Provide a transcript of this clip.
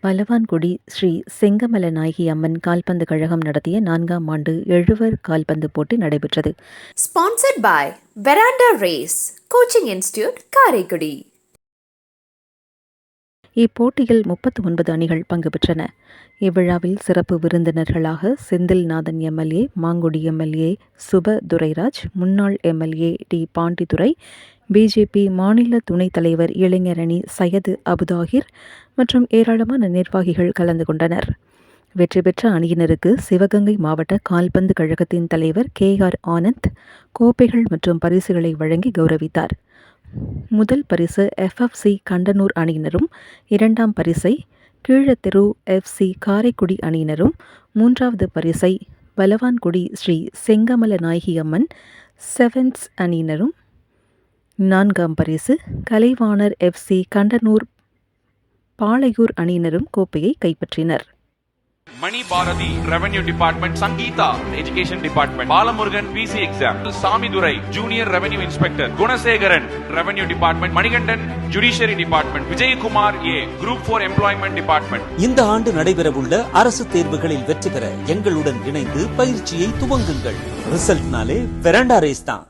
பலவான்குடி ஸ்ரீ செங்கமல நாயகி அம்மன் கால்பந்து கழகம் நடத்திய 4ஆம் ஆண்டு எழுவர் கால்பந்து போட்டி நடைபெற்றது. Sponsored by Veranda Race, Coaching Institute, Karaikudi. இப்போட்டியில் 39 அணிகள் பங்கு பெற்றன. இவ்விழாவில் சிறப்பு விருந்தினர்களாக செந்தில்நாதன் எம்எல்ஏ, மாங்குடி எம்எல்ஏ சுப துரைராஜ், முன்னாள் எம்எல்ஏ டி பாண்டித்துரை, பிஜேபி மாநில துணைத் தலைவர் இளைஞரணி சையது அபுதாகிர் மற்றும் ஏராளமான நிர்வாகிகள் கலந்து கொண்டனர். வெற்றி பெற்ற அணியினருக்கு சிவகங்கை மாவட்ட கால்பந்து கழகத்தின் தலைவர் KR ஆனந்த் கோப்பைகள் மற்றும் பரிசுகளை வழங்கி கௌரவித்தார். முதல் பரிசு FFC கண்டனூர் அணியினரும், 2ஆம் பரிசை கீழத்தெரு FC காரைக்குடி அணியினரும், 3வது பரிசை பலவான்குடி ஸ்ரீ செங்கமல நாயகி அம்மன் செவன்ஸ் அணியினரும், 4ஆம் பரிசு கலைவாணர் FC கண்டனூர் பாளையூர் அணியினரும் கோப்பையை கைப்பற்றினர். Mani Bharathi revenue department, Sangeetha education department, Balamurugan PC exam, Samidurai junior revenue inspector, Gunasekaran revenue department, Manikandan judiciary department, Vijayakumar group 4 employment department. இந்த ஆண்டு நடைபெறவுள்ள அரசு தேர்வுகளில் வெற்றி பெற எங்களுடன் இணைந்து பயிற்சியை துவங்குங்கள். ரிசல்ட்னாலே வெராண்டா ரேஸ் தான்.